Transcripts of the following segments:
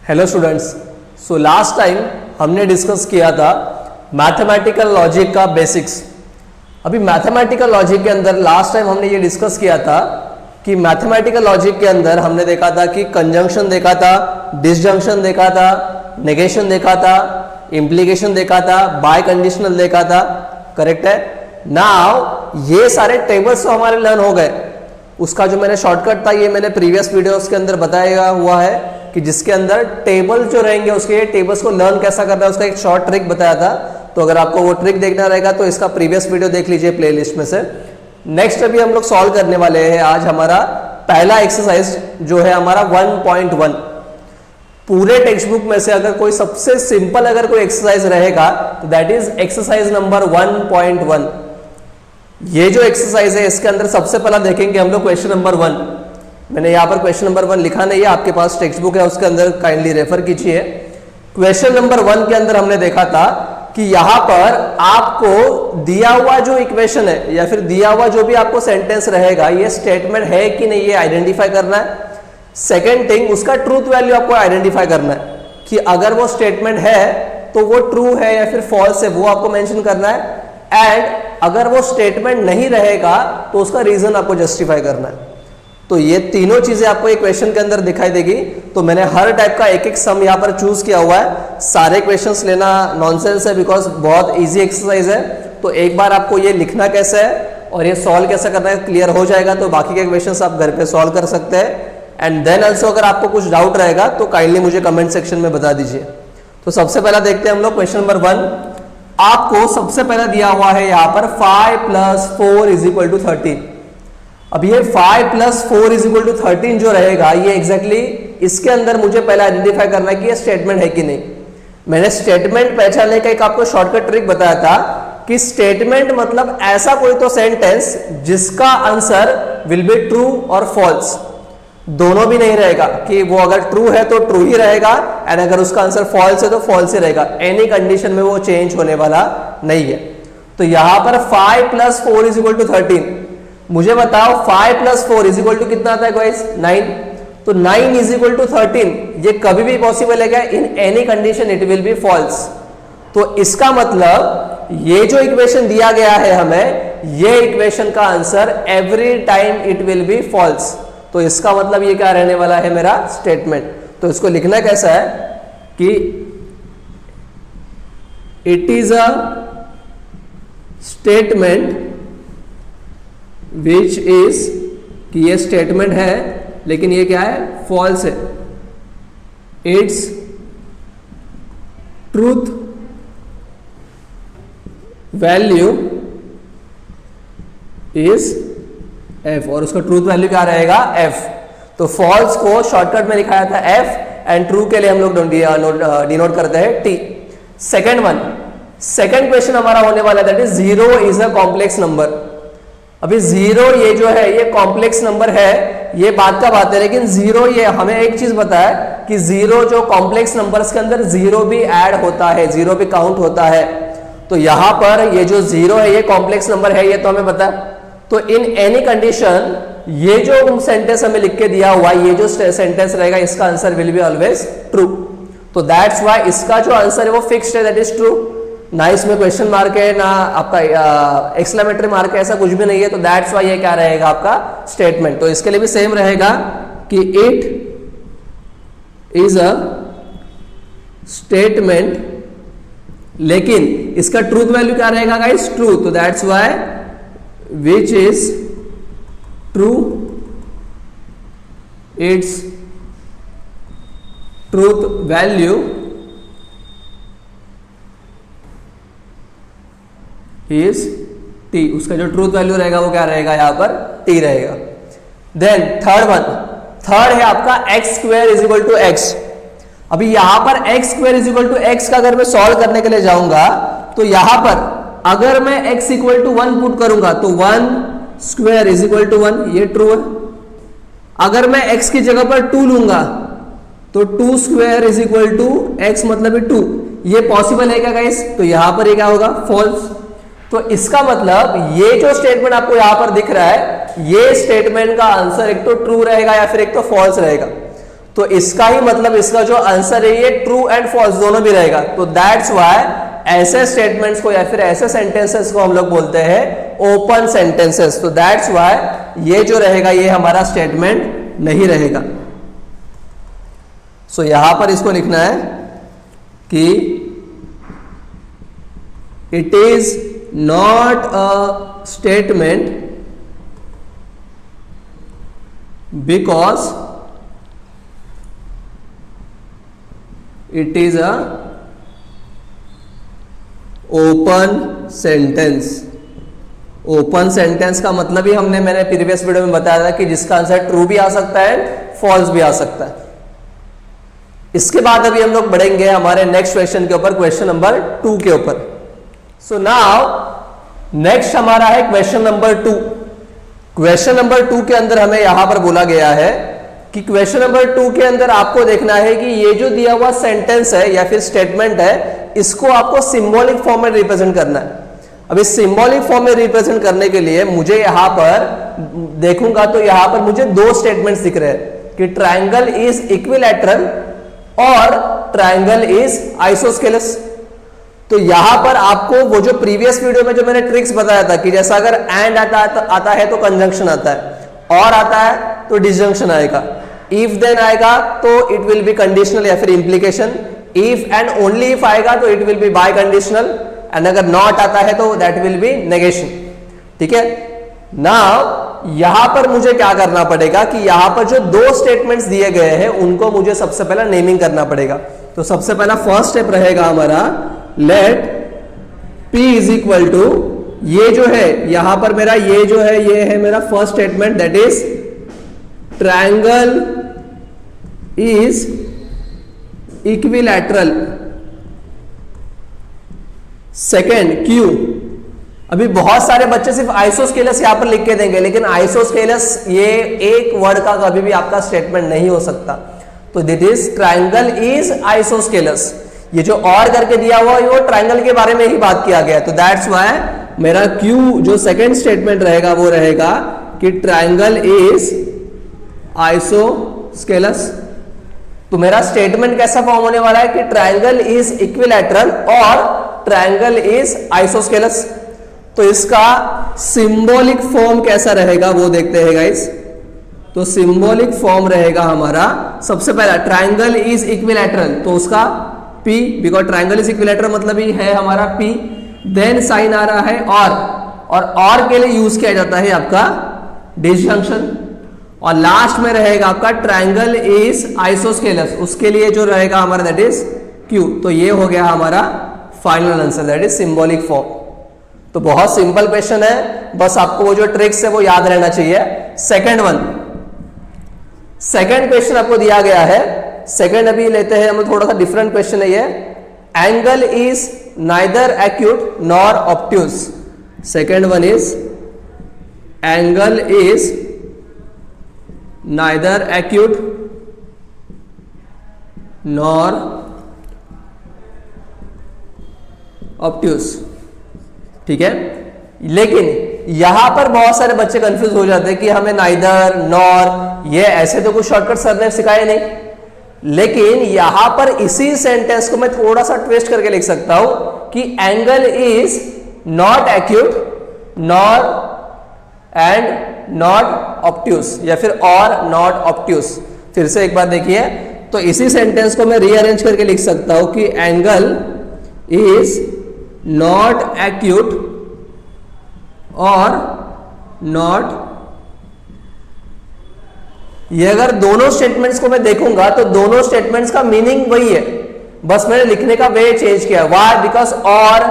Hello students, so last time हमने discuss किया था मैथमेटिकल लॉजिक का बेसिक्स। अभी मैथमेटिकल लॉजिक के अंदर लास्ट टाइम हमने ये डिस्कस किया था कि मैथमेटिकल लॉजिक के अंदर हमने देखा था कि कंजंक्शन देखा था, डिसजंक्शन देखा था, नेगेशन देखा था, इम्प्लीकेशन देखा था, बाय कंडीशनल देखा था। करेक्ट है। नाउ ये सारे टेबल्स तो हमारे लर्न हो गए। उसका जो मैंने शॉर्टकट था ये मैंने प्रीवियस वीडियोस के अंदर बताया हुआ है कि जिसके अंदर टेबल जो रहेंगे उसके टेबल्स को लर्न कैसा करना है उसका एक शॉर्ट ट्रिक बताया था। तो अगर आपको वो ट्रिक देखना रहेगा तो इसका प्रीवियस वीडियो देख लीजिए प्लेलिस्ट में से। नेक्स्ट अभी हम लोग सॉल्व करने वाले हैं आज हमारा पहला एक्सरसाइज जो है हमारा 1.1। पूरे टेक्स्ट बुक में से अगर कोई सबसे सिंपल अगर कोई एक्सरसाइज रहेगा तो दैट इज एक्सरसाइज नंबर 1.1। ये जो एक्सरसाइज है इसके अंदर सबसे पहला देखेंगे हम लोग क्वेश्चन नंबर 1। मैंने यहाँ पर क्वेश्चन नंबर 1 लिखा नहीं है, आपके पास टेक्स्ट बुक है उसके अंदर काइंडली रेफर कीजिए। क्वेश्चन नंबर 1 के अंदर हमने देखा था कि यहाँ पर आपको दिया हुआ जो इक्वेशन है या फिर दिया हुआ जो भी आपको सेंटेंस रहेगा ये स्टेटमेंट है कि नहीं ये आइडेंटिफाई करना है। सेकेंड थिंग, उसका ट्रूथ वैल्यू आपको आइडेंटिफाई करना है कि अगर वो स्टेटमेंट है तो वो ट्रू है या फिर फॉल्स है वो आपको मेंशन करना है। एंड अगर वो स्टेटमेंट नहीं रहेगा तो उसका रीजन आपको जस्टिफाई करना है। तो ये तीनों चीजें आपको एक क्वेश्चन के अंदर दिखाई देगी। तो मैंने हर टाइप का एक एक सम यहाँ पर चूज किया हुआ है। सारे क्वेश्चंस लेना नॉनसेंस है बिकॉज बहुत इजी एक्सरसाइज है। तो एक बार आपको ये लिखना कैसे है और ये सॉल्व कैसे करना है क्लियर हो जाएगा तो बाकी के क्वेश्चंस आप घर पे सॉल्व कर सकते हैं। एंड देन ऑल्सो अगर आपको कुछ डाउट रहेगा तो काइंडली मुझे कमेंट सेक्शन में बता दीजिए। तो सबसे पहला देखते हैं हम लोग क्वेश्चन नंबर 1। आपको सबसे पहला दिया हुआ है यहाँ पर 5 + 4 = 13। अब ये 5 + 4 = 13 जो रहेगा ये एग्जैक्टली इसके अंदर मुझे पहले आइडेंटिफाई करना है कि ये स्टेटमेंट है कि नहीं। मैंने स्टेटमेंट पहचानने का एक आपको शॉर्टकट ट्रिक बताया था कि स्टेटमेंट मतलब ऐसा कोई तो सेंटेंस जिसका आंसर विल बी ट्रू और फॉल्स, दोनों भी नहीं रहेगा कि वो अगर ट्रू है तो ट्रू ही रहेगा एंड अगर उसका आंसर फॉल्स है तो फॉल्स ही रहेगा। एनी कंडीशन में वो चेंज होने वाला नहीं है। तो यहां पर 5 + 4 = 13। मुझे बताओ 5 + 4 = कितना आता है गाइस? 9। तो 9 = 13 ये कभी भी पॉसिबल है क्या? In any condition it will be false. तो इसका मतलब ये जो इक्वेशन दिया गया है हमें ये इक्वेशन का answer every time it will be false. तो इसका मतलब ये क्या रहने वाला है मेरा स्टेटमेंट। तो इसको लिखना कैसा है कि it is a statement which is कि ये स्टेटमेंट है लेकिन ये क्या है? फॉल्स है। Its truth value is f और उसका ट्रूथ वैल्यू क्या रहेगा? f। तो फॉल्स को शॉर्टकट में लिखाया था f एंड ट्रू के लिए हम लोग डिनोट करते हैं t। सेकेंड क्वेश्चन हमारा होने वाला है that is 0 is a complex number. अभी 0 ये जो है ये कॉम्प्लेक्स नंबर है, ये बात का बात है, लेकिन 0 ये हमें एक चीज बताया कि 0 जो कॉम्प्लेक्स नंबर्स के अंदर 0 भी ऐड होता है, 0 भी काउंट होता है। तो यहां पर ये जो 0 है ये कॉम्प्लेक्स नंबर है ये तो हमें पता है। तो इन एनी कंडीशन ये जो सेंटेंस हमें लिख के दिया हुआ ये जो सेंटेंस रहेगा इसका answer will be always true. तो दैट्स व्हाई इसका जो आंसर है वो फिक्स्ड है, दैट इज ट्रू। ना इसमें क्वेश्चन मार्क है ना आपका एक्सक्लेमेटरी मार्क है, ऐसा कुछ भी नहीं है। तो दैट्स व्हाई ये क्या रहेगा आपका स्टेटमेंट। तो इसके लिए भी सेम रहेगा कि इट इज अ स्टेटमेंट, लेकिन इसका ट्रूथ वैल्यू क्या रहेगा गाइस? ट्रू। तो that's why which is true, its truth value is t। उसका जो ट्रूथ वैल्यू रहेगा वो क्या रहेगा? यहां पर t रहेगा। देन थर्ड है आपका x² = x। अभी यहां पर x² = x का अगर मैं सॉल्व करने के लिए जाऊंगा तो यहां पर अगर मैं x = 1 पुट करूंगा तो 1² = 1 ये ट्रू है। अगर मैं x की जगह पर 2 लूंगा तो 2² = x मतलब 2 ये पॉसिबल है क्या गाइस? तो यहां पर ये क्या होगा? फॉल्स। तो इसका मतलब ये जो स्टेटमेंट आपको यहां पर दिख रहा है ये स्टेटमेंट का आंसर एक तो ट्रू रहेगा या फिर एक तो फॉल्स रहेगा। तो इसका ही मतलब इसका जो आंसर है ये ट्रू एंड फॉल्स दोनों भी रहेगा। तो दैट्स व्हाई ऐसे स्टेटमेंट्स को या फिर ऐसे सेंटेंसेस को हम लोग बोलते हैं ओपन सेंटेंसेस। तो दैट्स व्हाई ये जो रहेगा ये हमारा स्टेटमेंट नहीं रहेगा। सो यहां पर इसको लिखना है कि it is not a statement because it is a open sentence. Open sentence का मतलब ही मैंने प्रीवियस वीडियो में बताया था कि जिसका आंसर ट्रू भी आ सकता है फॉल्स भी आ सकता है। इसके बाद अभी हम लोग बढ़ेंगे हमारे नेक्स्ट क्वेश्चन के ऊपर, क्वेश्चन नंबर 2 के ऊपर। सो नाउ नेक्स्ट हमारा है क्वेश्चन नंबर 2। क्वेश्चन नंबर 2 के अंदर हमें यहां पर बोला गया है कि क्वेश्चन नंबर 2 के अंदर आपको देखना है कि ये जो दिया हुआ सेंटेंस है या फिर स्टेटमेंट है इसको आपको सिंबॉलिक फॉर्म में रिप्रेजेंट करना है। अब इस सिंबॉलिक फॉर्म में रिप्रेजेंट करने के लिए मुझे यहां पर देखूंगा तो यहां पर मुझे दो स्टेटमेंट्स दिख रहे हैं कि ट्राइंगल इज इक्विलैटरल और ट्राइंगल इज आइसोस्केलस। तो यहां पर आपको वो जो प्रीवियस वीडियो में जो मैंने ट्रिक्स बताया था कि जैसा अगर एंड आता है तो कंजंक्शन आता है, और आता है तो डिसजंक्शन आएगा, इफ देन आएगा तो इट विल बी कंडीशनल या फिर implication, if and only if आएगा तो it will B bye conditional, and अगर नॉट आता है तो दैट विल बी नेगेशन। ठीक है। नाउ यहां पर मुझे क्या करना पड़ेगा कि यहां पर जो दो स्टेटमेंट्स दिए गए हैं उनको मुझे सबसे पहला नेमिंग करना पड़ेगा। तो सबसे पहला फर्स्ट स्टेप रहेगा हमारा, let P is equal to, ये जो है यहां पर मेरा ये जो है ये है मेरा first statement, that is triangle is equilateral. Second Q, अभी बहुत सारे बच्चे सिर्फ आइसोस्केलस यहां पर लिख के देंगे, लेकिन आइसोस्केलस ये एक वर्ड का कभी भी आपका स्टेटमेंट नहीं हो सकता। तो that is triangle is isosceles. ये जो और करके दिया हुआ है वो ट्राइंगल के बारे में ही बात किया गया है। तो दैट्स व्हाई मेरा Q जो सेकंड स्टेटमेंट रहेगा वो रहेगा कि ट्राइंगल इज आइसोस्केलस। तो मेरा स्टेटमेंट कैसा फॉर्म होने वाला है कि ट्राइंगल इज इक्विलैटरल और ट्राइंगल इज आइसोस्केलस। तो इसका सिंबॉलिक फॉर्म कैसा रहेगा वो देखते हैं गाइस। तो सिंबॉलिक फॉर्म रहेगा हमारा सबसे पहला ट्राइंगल इज इक्विलैटरल, तो उसका P, because triangle is equilateral मतलब ही है हमारा P। देन साइन आ रहा है और के लिए यूज किया जाता है आपका डिसजंक्शन, और लास्ट में रहेगा आपका ट्राइंगल इज आइसोस्केलस, उसके लिए जो रहेगा हमारा दैट इज Q। तो ये हो गया हमारा final answer, that is symbolic form. तो बहुत सिंपल क्वेश्चन है, बस आपको वो जो ट्रिक्स है वो याद रहना चाहिए। सेकंड क्वेश्चन आपको दिया गया है, सेकंड अभी लेते हैं हम, थोड़ा सा डिफरेंट क्वेश्चन है ये। Angle is neither acute nor obtuse. Second one is angle is neither acute nor obtuse. ठीक है, लेकिन यहां पर बहुत सारे बच्चे कंफ्यूज हो जाते हैं कि हमें नाइदर नॉर, ये ऐसे तो कुछ शॉर्टकट सर ने सिखाए नहीं, लेकिन यहां पर इसी सेंटेंस को मैं थोड़ा सा ट्विस्ट करके लिख सकता हूं कि angle is not acute nor and not obtuse, या फिर और नॉट ऑब्ट्यूज। फिर से एक बार देखिए, तो इसी सेंटेंस को मैं रीअरेंज करके लिख सकता हूं कि एंगल इज नॉट एक्यूट और नॉट, ये अगर दोनों स्टेटमेंट्स को मैं देखूंगा तो दोनों स्टेटमेंट्स का मीनिंग वही है, बस मैंने लिखने का वे चेंज किया। व्हाई? बिकॉज और,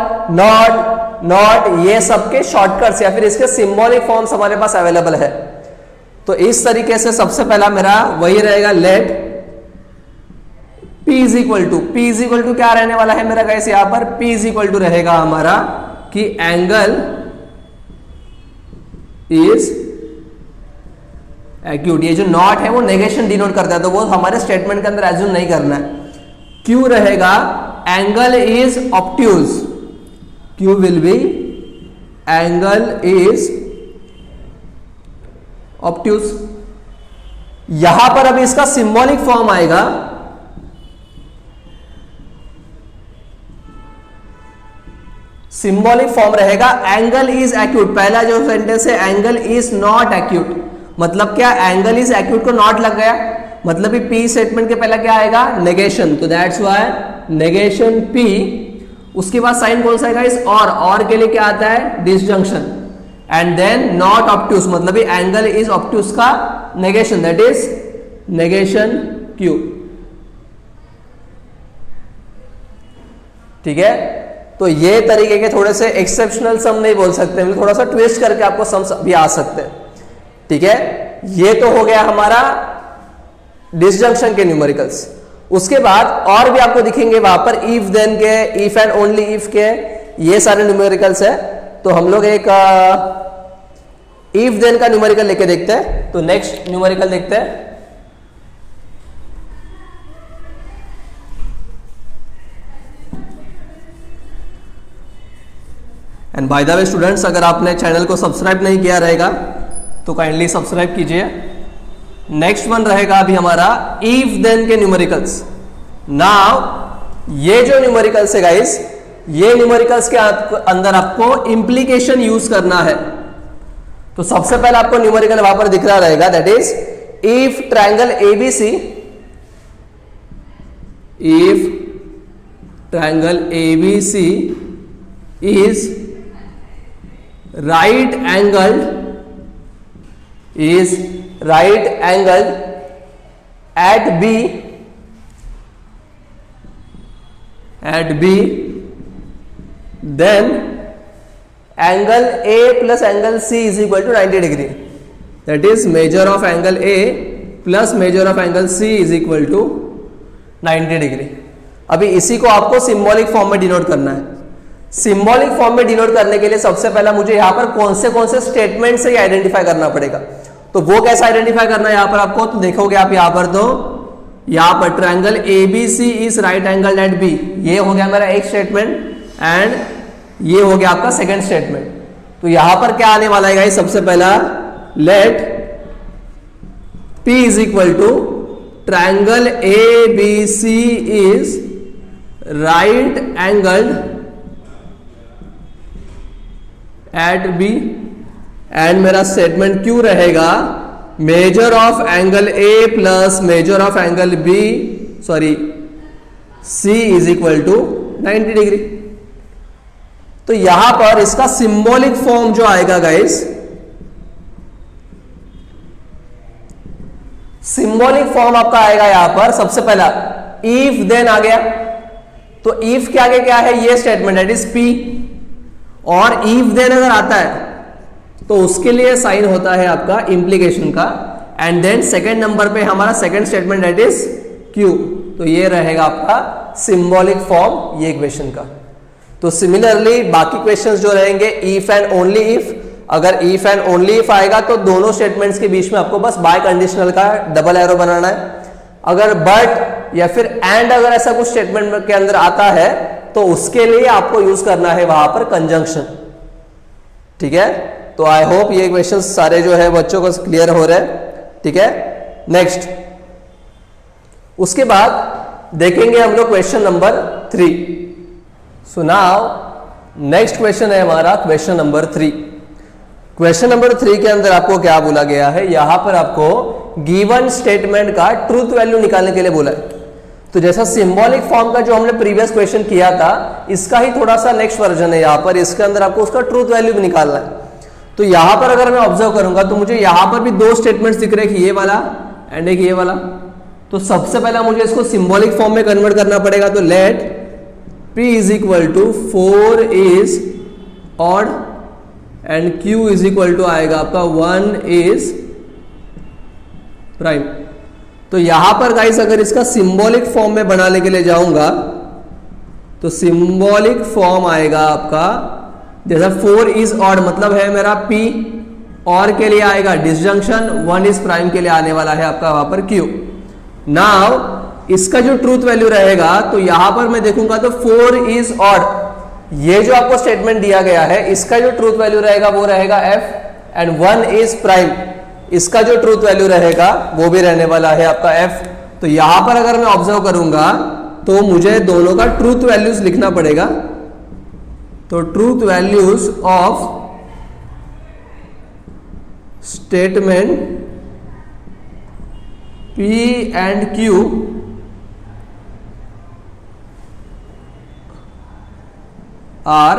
नॉट ये सबके शॉर्टकट्स या फिर इसके सिंबॉलिक फॉर्म्स हमारे पास अवेलेबल है। तो इस तरीके से सबसे पहला मेरा वही रहेगा, let P is equal to क्या रहने वाला है मेरा गाइस, यहां पर P इज इक्वल टू रहेगा हमारा कि एंगल इज एक्यूट। ये जो नॉट है वो नेगेशन डिनोट करता है, तो वो हमारे स्टेटमेंट के अंदर एज्यूम नहीं करना है। Q रहेगा angle is obtuse, Q will be angle is obtuse. यहां पर अभी इसका सिंबॉलिक फॉर्म आएगा, सिंबॉलिक फॉर्म रहेगा एंगल इज एक्यूट। पहला जो सेंटेंस है एंगल इज नॉट एक्यूट, मतलब क्या एंगल इज एक्यूट को नॉट लग गया, मतलब कि पी स्टेटमेंट के पहला क्या आएगा, नेगेशन, तो दैट्स व्हाई नेगेशन पी। उसके बाद साइन कौन सा आएगा, इस और के लिए क्या आता है, disjunction, and then not obtuse, मतलब ये एंगल इज ऑब्ट्यूस का negation, that is negation Q. ठीक है, तो ये तरीके के थोड़े से एक्सेप्शनल सम नहीं बोल सकते, थोड़ा सा ट्विस्ट करके आपको सम भी आ सकते हैं। ठीक है, ये तो हो गया हमारा डिसजंक्शन के न्यूमेरिकल्स। उसके बाद और भी आपको दिखेंगे वहां पर इफ देन के, इफ एंड ओनली इफ के, ये सारे न्यूमेरिकल्स है। तो हम लोग एक इफ देन का न्यूमेरिकल लेके देखते हैं। तो नेक्स्ट न्यूमेरिकल देखते हैं। And by the way students, अगर आपने चैनल को सब्सक्राइब नहीं किया रहेगा तो काइंडली सब्सक्राइब कीजिए। नेक्स्ट वन रहेगा अभी हमारा इफ देन के न्यूमेरिकल्स। नाउ ये जो न्यूमेरिकल्स है गाइस, ये न्यूमेरिकल्स के अंदर आपको इंप्लीकेशन यूज करना है। तो सबसे पहले आपको न्यूमेरिकल वहां पर दिख रहा रहेगा, that is if triangle ABC, if triangle ABC is right angled at B, then angle A plus angle C is equal to 90 degree. That is measure of angle A plus measure of angle C is equal to 90 degree. अभी इसी को आपको symbolic form में denote करना है। Symbolic form में denote करने के लिए सबसे पहला मुझे यहां पर कौन से स्टेटमेंट से आइडेंटिफाई करना पड़ेगा। तो वो कैसे आइडेंटिफाई करना है यहां पर आपको, तो देखोगे आप यहां पर, तो यहां पर triangle ABC is right angle at B, ये हो गया मेरा एक स्टेटमेंट, एंड ये हो गया आपका सेकंड स्टेटमेंट। तो यहां पर क्या आने वाला है, सबसे पहला let P is equal to triangle ABC is right angled at B, and मेरा स्टेटमेंट क्यू रहेगा measure of angle A plus measure of angle B, sorry C is equal to 90 degree. तो यहां पर इसका सिंबॉलिक फॉर्म जो आएगा guys, symbolic form आपका आएगा यहां पर सबसे पहला इफ देन आ गया। तो इफ के आगे क्या है, ये स्टेटमेंट दैट इज पी, और इफ देन अगर आता है तो उसके लिए साइन होता है आपका इंप्लीकेशन का, एंड देन सेकंड नंबर पे हमारा second statement that is Q. तो ये रहेगा आपका सिंबॉलिक फॉर्म ये इक्वेशन का। तो सिमिलरली बाकी क्वेश्चंस जो रहेंगे इफ एंड ओनली इफ, अगर इफ एंड ओनली इफ आएगा तो दोनों स्टेटमेंट्स के बीच में आपको बस बाय कंडीशनल का डबल एरो बनाना है। अगर बट या फिर एंड अगर ऐसा कुछ स्टेटमेंट के अंदर आता है तो उसके लिए आपको यूज करना है वहां पर कंजंक्शन। ठीक है, तो आई होप ये क्वेश्चन सारे जो है बच्चों को क्लियर हो रहे हैं। ठीक है, नेक्स्ट उसके बाद देखेंगे हम लोग question number 3। So now next question है हमारा क्वेश्चन नंबर 3। क्वेश्चन नंबर 3 के अंदर आपको क्या बोला गया है, यहां पर आपको गिवन स्टेटमेंट का ट्रूथ वैल्यू निकालने के लिए बोला है। तो जैसा सिंबॉलिक फॉर्म का जो हमने प्रीवियस क्वेश्चन किया था, इसका ही थोड़ा सा नेक्स्ट वर्जन है यहां पर, इसके अंदर आपको उसका ट्रूथ वैल्यू भी निकालना है। तो यहां पर अगर मैं ऑब्जर्व करूंगा तो मुझे यहां पर भी दो स्टेटमेंट्स दिख रहे हैं, ये वाला एंड एक ये वाला। तो सबसे पहला मुझे इसको सिंबॉलिक फॉर्म में कन्वर्ट करना पड़ेगा। तो let P is equal to 4 is odd and Q is equal to आएगा आपका 1 इज प्राइम। तो यहां पर गाइस अगर इसका सिंबॉलिक फॉर्म में बनाने के लिए जाऊंगा तो सिंबॉलिक फॉर्म आएगा आपका, जैसा 4 इज ऑड मतलब है मेरा P, और के लिए आएगा डिसजंक्शन, 1 इज प्राइम के लिए आने वाला है आपका वहां पर Q। नाउ इसका जो ट्रूथ वैल्यू रहेगा तो यहां पर मैं देखूंगा तो 4 इज ऑड, ये जो आपको स्टेटमेंट दिया गया है इसका जो ट्रूथ वैल्यू रहेगा वो रहेगा F, एंड 1 इज प्राइम, इसका जो ट्रूथ वैल्यू रहेगा वो भी रहने वाला है आपका f। तो यहां पर अगर मैं ऑब्जर्व करूंगा तो मुझे दोनों का ट्रूथ वैल्यूज लिखना पड़ेगा। तो truth values of statement P and Q are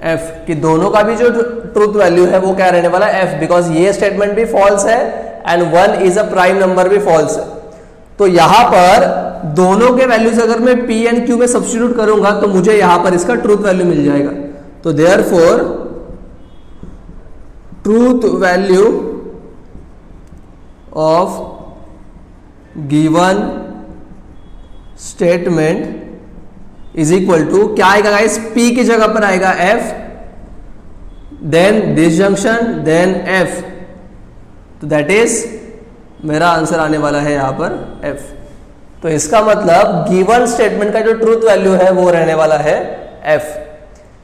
F, कि दोनों का भी जो ट्रूथ वैल्यू है वो क्या रहने वाला है F, बिकॉज ये स्टेटमेंट भी फॉल्स है and 1 is a prime number भी फॉल्स है। तो यहां पर दोनों के वैल्यूज अगर मैं P एंड Q में सब्स्टिट्यूट करूंगा तो मुझे यहां पर इसका ट्रूथ वैल्यू मिल जाएगा। तो therefore truth value of given statement is equal to क्या आएगा गाइस, P की जगह पर आएगा F, then disjunction, then F। तो दैट इज मेरा आंसर आने वाला है यहां पर F। तो इसका मतलब गिवन स्टेटमेंट का जो ट्रूथ वैल्यू है वो रहने वाला है F।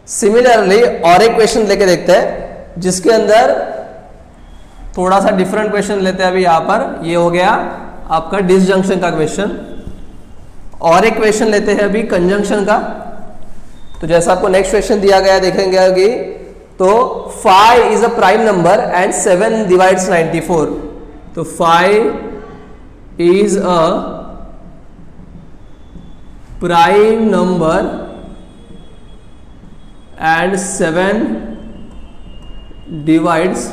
सिमिलरली और एक क्वेश्चन लेके देखते हैं जिसके अंदर थोड़ा सा डिफरेंट क्वेश्चन लेते हैं। अभी यहां पर ये हो गया आपका डिसजंक्शन का क्वेश्चन, और एक क्वेश्चन लेते हैं अभी कंजंक्शन का। तो जैसा आपको नेक्स्ट क्वेश्चन दिया गया देखेंगे अभी, तो 5 is a prime number and 7 divides 94। तो 5 is a prime number and 7 divides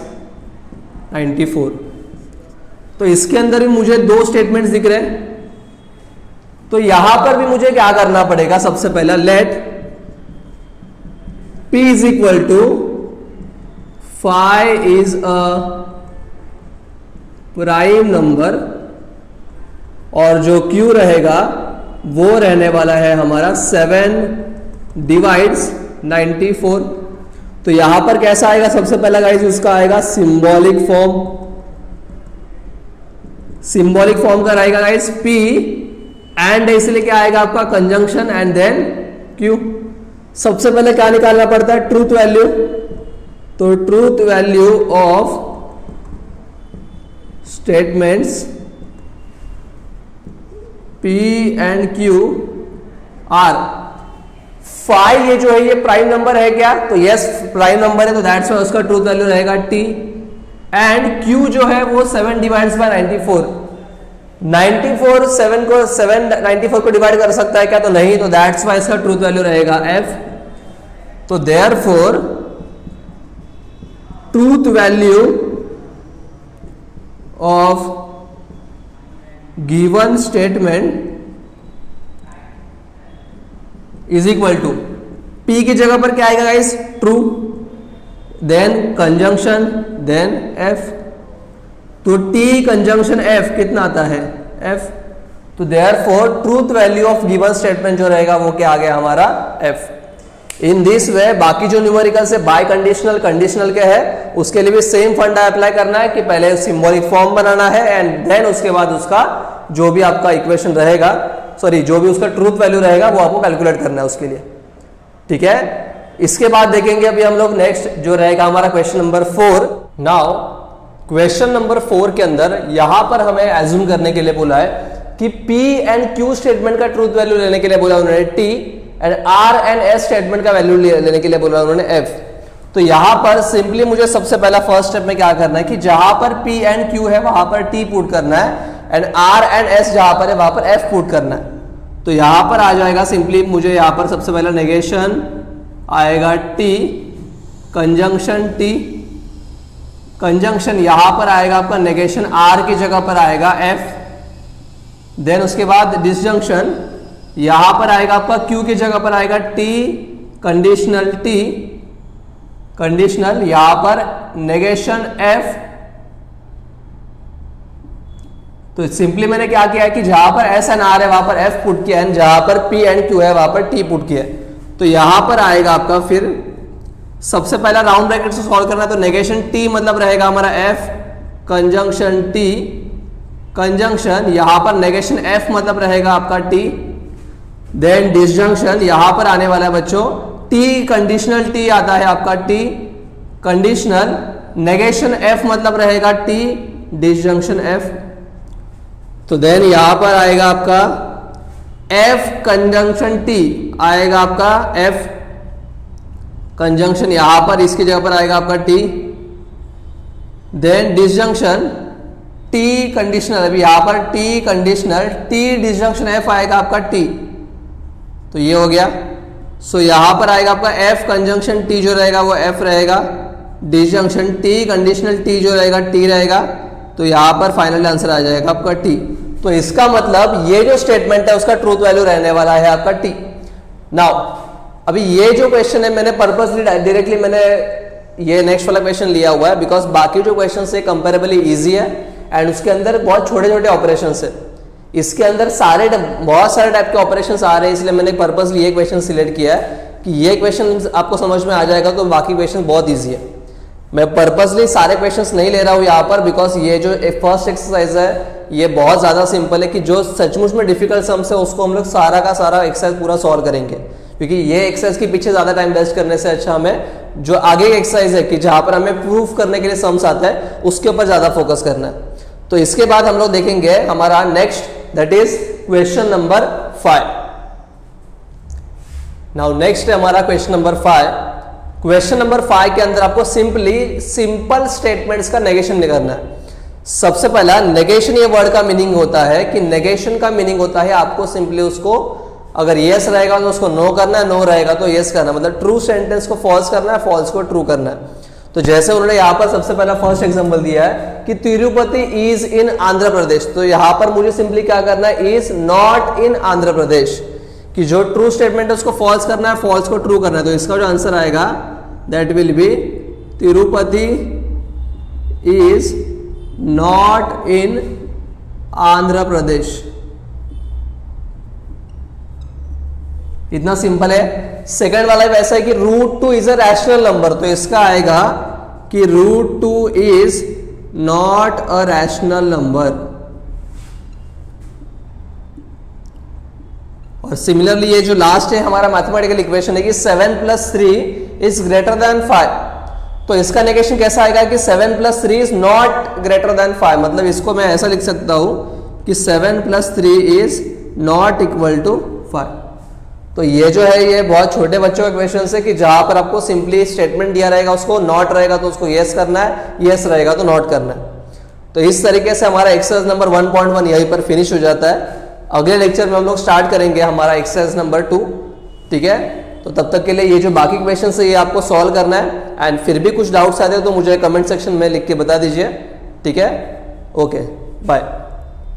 94। तो इसके अंदर भी मुझे दो स्टेटमेंट्स दिख रहे हैं। तो यहां पर भी मुझे क्या करना पड़ेगा, सबसे पहला let P is equal to 5 is a prime number और जो Q रहेगा वो रहने वाला है हमारा 7 डिवाइड्स 94। तो यहां पर कैसा आएगा, सबसे पहला गाइस उसका आएगा सिंबॉलिक फॉर्म। सिंबॉलिक फॉर्म का रहेगा गाइस P एंड इसलिए क्या आएगा आपका कंजंक्शन एंड देन Q। सबसे पहले क्या निकालना पड़ता है, ट्रूथ वैल्यू। तो truth value of statements P and Q are 5। ये जो है ये प्राइम नंबर है क्या, तो यस प्राइम नंबर है, तो दैट्स व्हाई उसका ट्रूथ वैल्यू रहेगा T। एंड Q जो है वो 7 डिवाइड्स बाय 94। 94 को डिवाइड कर सकता है क्या, तो नहीं, तो दैट्स वाई इसका ट्रूथ वैल्यू रहेगा F। तो therefore truth value of given statement is equal to P की जगह पर क्या आएगा guys, true, then conjunction, then F। तो T कंजंक्शन F कितना आता है, F। तो therefore truth value of given statement जो रहेगा वो क्या आ गया हमारा F। इन दिस वे बाकी जो न्यूमेरिकल से बाय कंडीशनल कंडीशनल के है उसके लिए भी सेम फंडा अप्लाई करना है कि पहले सिंबॉलिक फॉर्म बनाना है एंड देन उसके बाद उसका जो भी आपका इक्वेशन रहेगा, सॉरी जो भी उसका ट्रूथ वैल्यू रहेगा वो आपको कैलकुलेट करना है उसके लिए, ठीक है। इसके बाद देखेंगे अभी हम लोग नेक्स्ट जो रहेगा हमारा question number 4। Now question number 4 के अंदर यहां पर हमें एज्यूम करने के लिए बोला है कि P एंड Q स्टेटमेंट का ट्रूथ वैल्यू लेने के लिए बोला उन्होंने T and R and S statement का वैल्यू लेने के लिए बोला उन्होंने F। तो यहां पर सिंपली मुझे सबसे पहला फर्स्ट स्टेप में क्या करना है कि जहां पर P एंड Q है वहां पर T पुट करना है एंड R एंड S जहां पर है वहां पर F पुट करना है। तो यहां पर आ जाएगा सिंपली मुझे यहां पर सबसे पहला नेगेशन आएगा T, कंजंक्शन T, कंजंक्शन यहां पर आएगा आपका नेगेशन R की जगह पर आएगा F, देन उसके बाद डिसजंक्शन यहां पर आएगा आपका Q की जगह पर आएगा T, कंडीशनल T, कंडीशनल यहां पर नेगेशन F। तो सिंपली मैंने क्या किया है कि जहां पर S एंड R है वहां पर F पुट किया है, जहां पर P एंड Q है वहां पर T पुट किया है। तो यहां पर आएगा आपका फिर सबसे पहला राउंड ब्रैकेट से सॉल्व करना है, तो नेगेशन T मतलब रहेगा हमारा F, कंजंक्शन T, कंजंक्शन यहां पर नेगेशन F मतलब रहेगा आपका T, देन डिसजंक्शन यहां पर आने वाला है बच्चों T, कंडीशनल T आता है आपका T, कंडीशनल नेगेशन एफ मतलब रहेगा टी, डिसजंक्शन एफ। तो देन यहां पर आएगा आपका एफ कंजंक्शन टी, आएगा आपका एफ कंजंक्शन, यहां पर इसकी जगह पर आएगा आपका T. Then disjunction T conditional, अभी यहां पर T conditional, T disjunction F आएगा आपका टी। तो ये हो गया। सो यहां पर आएगा आपका एफ कंजंक्शन टी जो रहेगा वो एफ रहेगा, डिसजंक्शन टी कंडीशनल टी जो रहेगा टी रहेगा। तो यहां पर फाइनल आंसर आ जाएगा आपका टी। तो इसका मतलब ये जो स्टेटमेंट है उसका ट्रूथ वैल्यू रहने वाला है आपका टी। नाउ अभी ये जो क्वेश्चन है मैंने पर्पसली डायरेक्टली मैंने ये नेक्स्ट वाला क्वेश्चन लिया हुआ है बिकॉज बाकी जो क्वेश्चन है कंपेरेबली इजी है एंड उसके अंदर बहुत छोटे छोटे ऑपरेशन है। इसके अंदर बहुत सारे टाइप के ऑपरेशंस आ रहे हैं, इसलिए मैंने पर्पसली ये क्वेश्चन सिलेक्ट किया है कि ये क्वेश्चन आपको समझ में आ जाएगा तो बाकी क्वेश्चन बहुत ईजी है। मैं पर्पसली सारे क्वेश्चंस नहीं ले रहा हूँ यहाँ पर बिकॉज ये जो फर्स्ट एक्सरसाइज है ये बहुत ज़्यादा सिंपल है कि जो सचमुच में डिफिकल्ट सम्स है उसको हम लोग सारा का सारा एक्सरसाइज पूरा सॉल्व करेंगे, क्योंकि ये एक्सरसाइज के पीछे ज़्यादा टाइम वेस्ट करने से अच्छा हमें जो आगे की एक्सरसाइज है कि जहाँ पर हमें प्रूफ करने के लिए सम्स आता है उसके ऊपर ज़्यादा फोकस करना है। तो इसके बाद हम लोग देखेंगे हमारा next, that is question number 5। Now next है हमारा क्वेश्चन नंबर 5। क्वेश्चन नंबर 5 के अंदर आपको सिंपल स्टेटमेंट्स का नेगेशन करना है। सबसे पहला नेगेशन, ये वर्ड का मीनिंग होता है कि नेगेशन का मीनिंग होता है आपको सिंपली उसको, अगर यस रहेगा तो उसको नो करना है, नो रहेगा तो यस करना है, मतलब ट्रू सेंटेंस को फॉल्स करना है, फॉल्स को ट्रू करना है। तो जैसे उन्होंने यहाँ पर सबसे पहला फर्स्ट एग्जांपल दिया है कि तिरुपति इज इन आंध्र प्रदेश, तो यहाँ पर मुझे सिंपली क्या करना है, इज नॉट इन आंध्र प्रदेश, कि जो ट्रू स्टेटमेंट है उसको फॉल्स करना है, फॉल्स को ट्रू करना है। तो इसका जो आंसर आएगा that will be Tirupati is not in Andhra Pradesh. इतना सिंपल है। सेकंड वाला वैसा है कि root 2 is a rational number, तो इसका आएगा कि root 2 is not a rational number. और सिमिलरली ये जो लास्ट है हमारा मैथमेटिकल इक्वेशन है कि 7 + 3 इज ग्रेटर देन 5, तो इसका नेगेशन कैसा आएगा कि 7 + 3 इज नॉट ग्रेटर देन 5, मतलब इसको मैं ऐसा लिख सकता हूं कि 7 + 3 इज नॉट इक्वल टू 5। तो ये जो है ये बहुत छोटे बच्चों का क्वेश्चन है कि जहां पर आपको सिंपली स्टेटमेंट दिया रहेगा, उसको नॉट रहेगा तो उसको यस करना है, यस रहेगा तो नॉट करना है। तो इस तरीके से हमारा एक्सरसाइज नंबर 1.1 यहीं पर फिनिश हो जाता है। अगले लेक्चर में हम लोग स्टार्ट करेंगे हमारा एक्सरसाइज नंबर 2, ठीक है। तो तब तक के लिए ये जो बाकी क्वेश्चन है ये आपको सॉल्व करना है एंड फिर भी कुछ डाउट्स आते हैं तो मुझे कमेंट सेक्शन में लिख के बता दीजिए, ठीक है। Okay, bye.